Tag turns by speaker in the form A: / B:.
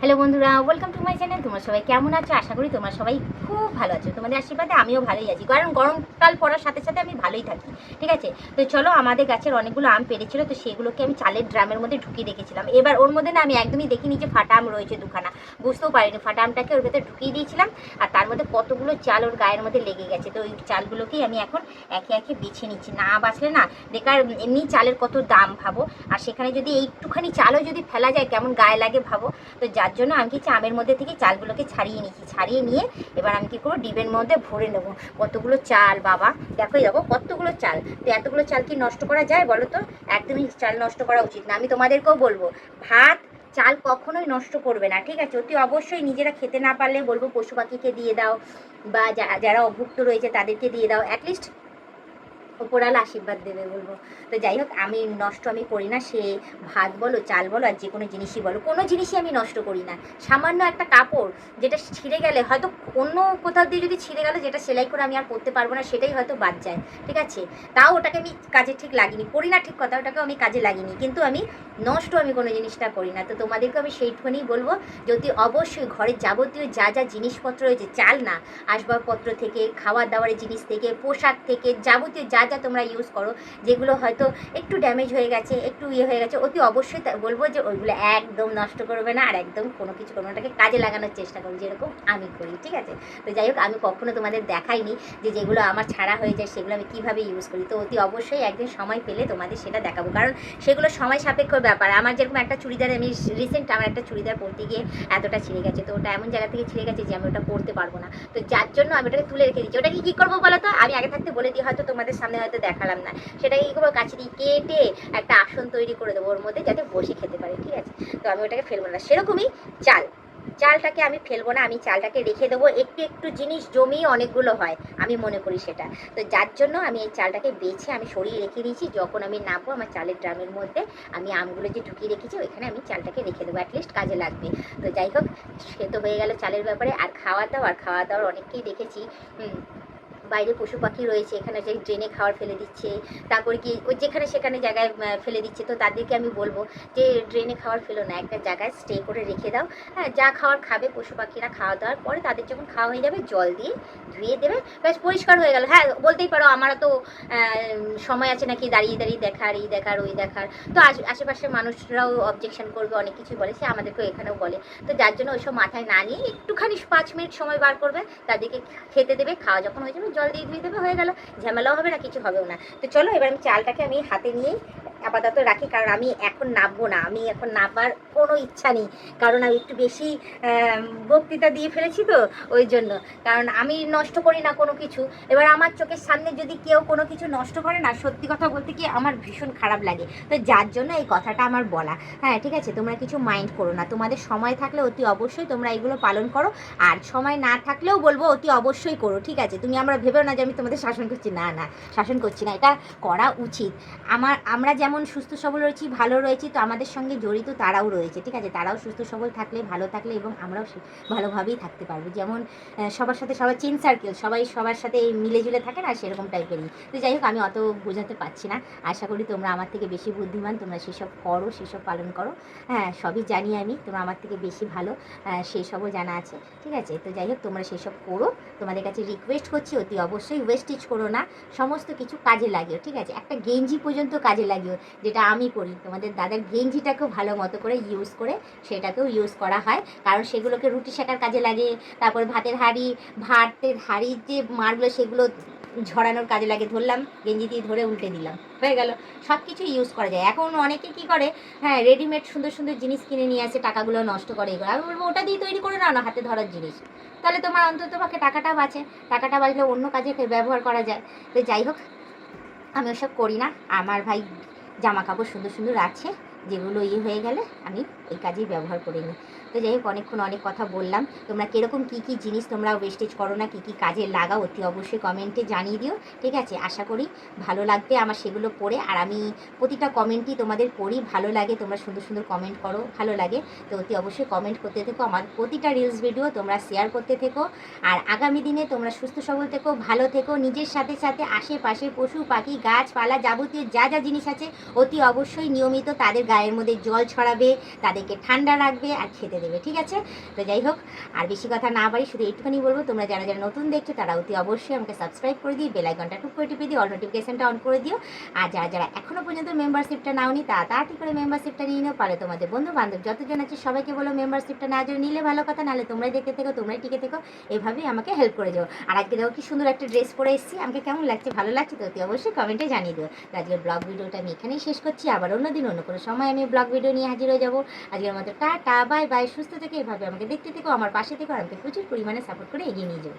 A: Hello বন্ধুরা, welcome to my channel. তোমরা সবাই কেমন আছো? আশা করি তোমরা সবাই খুব ভালো আছো। তোমাদের আশীর্বাদে আমিও ভালোই আছি, কারণ গরমকাল পড়ার সাথে সাথে আমি ভালোই থাকি। ঠিক আছে, তো চলো, আমাদের গাছের অনেকগুলো আম পেড়েছিল, তো সেগুলোকে আমি চালের ড্রামের মধ্যে ঢুকিয়ে রেখেছিলাম। এবার ওর মধ্যে না আমি একদমই দেখিনি যে ফাটা আম রয়েছে দুখানা, বুঝতেও পারিনি। ফাটা আমটাকে ওর ভেতরে ঢুকিয়ে দিয়েছিলাম, আর তার মধ্যে কতগুলো চাল ওর গায়ের মধ্যে লেগে গেছে। তো ওই চালগুলোকেই আমি এখন একে একে বেছে নিচ্ছি। না বাছলে না বেকার, এমনি চালের কত দাম ভাবো, আর সেখানে যদি একটুখানি চালও যদি ফেলা যায় কেমন গায়ে লাগে ভাবো। তো যার জন্য আমি কি আমের মধ্যে থেকে চালগুলোকে ছাড়িয়ে নিয়েছি। ছাড়িয়ে নিয়ে এবার আমি কি করবো, ডিবের মধ্যে ভরে নেবো। কতগুলো চাল বাবা, দেখো কতগুলো চাল। তো এতগুলো চাল কি নষ্ট করা যায় বলো তো? একদমই চাল নষ্ট করা উচিত না। আমি তোমাদেরকেও বলবো, ভাত চাল কখনোই নষ্ট করবে না, ঠিক আছে? অতি অবশ্যই নিজেরা খেতে না পারলে বলবো পশু পাখিকে দিয়ে দাও, বা যারা অভুক্ত রয়েছে তাদেরকে দিয়ে দাও। অ্যাটলিস্ট ওপরাল আশীর্বাদ দেবে বলবো। তো যাই হোক, আমি নষ্ট আমি করি না। সে ভাত বলো, চাল বলো, আর যে কোনো জিনিসই বলো, কোনো জিনিসই আমি নষ্ট করি না। সামান্য একটা কাপড় যেটা ছিঁড়ে গেলে হয়তো, অন্য কোথাও দিয়ে যদি ছিঁড়ে গেলে, যেটা সেলাই করে আমি আর পরতে পারবো না, সেটাই হয়তো বাদ যায়, ঠিক আছে? তাও ওটাকে আমি কাজে ঠিক লাগিনি, করি না ঠিক কথা, ওটাকেও আমি কাজে লাগিনি, কিন্তু আমি নষ্ট আমি কোনো জিনিসটা করি না। তো তোমাদেরকে আমি সেইটুকুনি বলবো, যদি অবশ্যই ঘরের যাবতীয় যা যা জিনিসপত্র রয়েছে, চাল না, আসবাবপত্র থেকে, খাওয়ার দাওয়ারের জিনিস থেকে, পোশাক থেকে, যাবতীয় যা যা তোমরা ইউজ করো, যেগুলো হয়তো একটু ড্যামেজ হয়ে গেছে, একটু হয়ে গেছে, অতি অবশ্যই বলবো যে ওইগুলো একদম নষ্ট করবে না, আর একদম কোনো কিছু করবে না, ওটাকে কাজে লাগানোর চেষ্টা করো, যেরকম আমি করি, ঠিক আছে? তো যাই হোক, আমি কখনো তোমাদের দেখাইনি যে যেগুলো আমার ছাড়া হয়ে যায় সেগুলো আমি কীভাবে ইউজ করি। তো অতি অবশ্যই একদিন সময় পেলে তোমাদের সেটা দেখাবো, কারণ সেগুলো সময় সাপেক্ষ ব্যাপার। আমার যেরকম একটা চুড়িদার, আমি রিসেন্ট আমার একটা চুড়িদার পরতে গিয়ে এতটা ছিঁড়ে গেছে, তো ওটা এমন জায়গা থেকে ছিঁড়ে গেছে যে আমি ওটা পরতে পারবো না। তো যার জন্য আমি ওটাকে তুলে রেখে দিচ্ছি। ওটাকে কী করবো বলো তো? আমি আগে থাকতে বলে দিই, হয়তো তোমাদের সামনে হয়তো দেখালাম না। সেটাকে কী করবো, কাছে দিয়ে কেটে একটা আসন তৈরি করে দেবো ওর মধ্যে, যাতে বসে খেতে পারে, ঠিক আছে? তো আমি ওটাকে ফেলবো না। সেরকমই চালটাকে আমি ফেলবো না, আমি চালটাকে রেখে দেবো। একটু একটু জিনিস জমিয়ে অনেকগুলো হয়, আমি মনে করি সেটা। তো যার জন্য আমি এই চালটাকে বেছে আমি সরিয়ে রেখে দিয়েছি। যখন আমি নাবো আমার চালের ড্রামের মধ্যে, আমি আমগুলো যে ঢুকিয়ে রেখেছি ওইখানে আমি চালটাকে রেখে দেবো, অ্যাটলিস্ট কাজে লাগবে। তো যাই হোক, সে তো হয়ে গেল চালের ব্যাপারে। আর খাওয়া দাওয়ার অনেককেই দেখেছি বাইরে পশু পাখি রয়েছে, এখানে যে ড্রেনে খাবার ফেলে দিচ্ছে, তারপরে কি ওই যেখানে সেখানে জায়গায় ফেলে দিচ্ছে। তো তাদেরকে আমি বলবো যে ড্রেনে খাবার ফেলো না, একটা জায়গায় স্টে করে রেখে দাও। হ্যাঁ, যা খাবার খাবে পশু পাখিরা, খাওয়া দাওয়ার পরে তাদের যখন খাওয়া হয়ে যাবে জল দিয়ে ধুয়ে দেবে, ব্যাস পরিষ্কার হয়ে গেল। হ্যাঁ, বলতেই পারো আমারও তো সময় আছে নাকি দাঁড়িয়ে দাঁড়িয়ে দেখার, এই দেখার ওই দেখার। তো আশেপাশের মানুষরাও অবজেকশন করবে, অনেক কিছু বলে, সে আমাদেরকেও এখানেও বলে। তো যার জন্য ওইসব মাথায় না নিয়ে একটুখানি 5 মিনিট সময় বার করবে, তাদেরকে খেতে দেবে, খাওয়া যখন হয়ে যাবে জল দিয়ে ধুয়ে দেবে, হয়ে গেল। ঝামেলাও হবে না, কিছু হবেও না। তো চলো, এবার আমি চালটাকে আমি হাতে নিয়েই আপাতত রাখি, কারণ আমি এখন নাববো না। আমি এখন নাববার কোনো ইচ্ছা নেই, কারণ আমি একটু বেশি বক্তৃতা দিয়ে ফেলেছি, তো ওই জন্য। কারণ আমি নষ্ট করি না কোনো কিছু। এবার আমার চোখের সামনে যদি কেউ কোনো কিছু নষ্ট করে না, সত্যি কথা বলতে কি আমার ভীষণ খারাপ লাগে। তো যার জন্য এই কথাটা আমার বলা। হ্যাঁ, ঠিক আছে, তোমরা কিছু মাইন্ড করো না। তোমাদের সময় থাকলে অতি অবশ্যই তোমরা এগুলো পালন করো, আর সময় না থাকলেও বলবো অতি অবশ্যই করো, ঠিক আছে? তুমি আমরা ভেবেও না যে আমি তোমাদের শাসন করছি, না না, শাসন করছি না, এটা করা উচিত। আমরা যেমন সুস্থ সবল রয়েছি, ভালো রয়েছি, তো আমাদের সঙ্গে জড়িত তারাও রয়েছে, ঠিক আছে? তারাও সুস্থ সবল থাকলে, ভালো থাকলে, এবং আমরাও ভালোভাবেই থাকতে পারবো। যেমন সবার সাথে সবার চেন সার্কেল, সবাই সবার সাথে মিলেজুলে থাকে না, সেরকম টাইপেরই। তো যাই হোক, আমি অত বোঝাতে পারছি না। আশা করি তোমরা আমার থেকে বেশি বুদ্ধিমান, তোমরা সেসব করো, সেসব পালন করো। হ্যাঁ, সবই জানি আমি, তোমরা আমার থেকে বেশি ভালো, সেসবও জানা আছে, ঠিক আছে? তো যাই হোক, তোমরা সেসব করো। তোমাদের কাছে রিকোয়েস্ট করছি, অতি অবশ্যই ওয়েস্টেজ করো না, সমস্ত কিছু কাজে লাগিও, ঠিক আছে? একটা গেঞ্জি পর্যন্ত কাজে লাগিও, যেটা আমি করি। তোমাদের দাদার গেঞ্জিটাকেও ভালো মতো করে ইউজ করে সেটাকেও ইউজ করা হয়, কারণ সেগুলোকে রুটি শেখার কাজে লাগে। তারপরে ভাতের হাঁড়ির যে মারগুলো, সেগুলো ঝরানোর কাজে লাগে। ধরলাম গেঞ্জি দিয়ে, ধরে উল্টে দিলাম, হয়ে গেল। সব কিছু ইউজ করা যায়। এখন অনেকে কী করে, হ্যাঁ, রেডিমেড সুন্দর সুন্দর জিনিস কিনে নিয়ে আসে, টাকাগুলো নষ্ট করে। এগুলো আমি বলবো ওটা দিয়ে তৈরি করে নাও না, হাতে ধরার জিনিস, তাহলে তোমার অন্তত পক্ষে টাকাটা বাঁচে। টাকাটা বাঁচলে অন্য কাজে ব্যবহার করা যায়। তো যাই হোক, আমি ওসব করি না। আমার ভাই জামা কাপড় সুন্দর সুন্দর আছে, যেগুলো হয়ে গেলে আমি এই কাজেই ব্যবহার করে নিই। তো যাই হোক, অনেকক্ষণ অনেক কথা বললাম। তোমরা কীরকম কী কী জিনিস তোমরা ওয়েস্টেজ করো না, কী কী কাজে লাগাও, অতি অবশ্যই কমেন্টে জানিয়ে দিও, ঠিক আছে? আশা করি ভালো লাগবে আমার সেগুলো পড়ে। আর আমি প্রতিটা কমেন্টই তোমাদের পড়ি, ভালো লাগে, তোমরা সুন্দর সুন্দর কমেন্ট করো, ভালো লাগে। তো অতি অবশ্যই কমেন্ট করতে থেকো, আমার প্রতিটা রিলস ভিডিও তোমরা শেয়ার করতে থেকো। আর আগামী দিনে তোমরা সুস্থ সবল থেকো, ভালো থেকো, নিজের সাথে সাথে আশেপাশে পশু পাখি গাছপালা যাবতীয় যা যা জিনিস আছে অতি অবশ্যই নিয়মিত তাদের গায়ের মধ্যে জল ছড়াবে, তাদেরকে ঠান্ডা রাখবে আর খেতে দেবে, ঠিক আছে? তো যাই হোক, আর বেশি কথা না বাড়ি, শুধু এইটুখানি বলবো, তোমরা যারা যারা নতুন দেখছো তারা অতি অবশ্যই আমাকে সাবস্ক্রাইব করে দিই, বেল আইকনটা টুক করে টিপে দিও, অল নোটিফিকেশনটা অন করে দিও। আর যারা যারা এখনও পর্যন্ত মেম্বারশিপটা নাওনি তাড়াতাড়ি করে মেম্বারশিপটা নিয়ে নাও। পারে তোমাদের বন্ধু বান্ধব যতজন আছে সবাইকে বলো মেম্বারশিপটা না যদি নিলে ভালো কথা, নাহলে তোমরাই দেখতে থেকো, তোমরাই টিকে থেকো, এভাবেই আমাকে হেল্প করে যাও। আর আজকে দেখো কি সুন্দর একটা ড্রেস পরে এসেছি, আমাকে কেমন লাগছে, ভালো লাগছে তো অতি অবশ্যই কমেন্টে জানিয়ে দিও। তো আজকের ব্লগ ভিডিওটা আমি এখানেই শেষ করছি, আবার অন্যদিন অন্য কোনো সময় আমি ব্লগ ভিডিও নিয়ে হাজির হয়ে যাবো। আজকের মতো টাটা, বাই বাই, সুস্থ থেকে এভাবে আমাকে দেখতে থেকো, আমার পাশে থেকো, আর আমাকে প্রচুর পরিমাণে সাপোর্ট করে এগিয়ে নিয়ে যাও।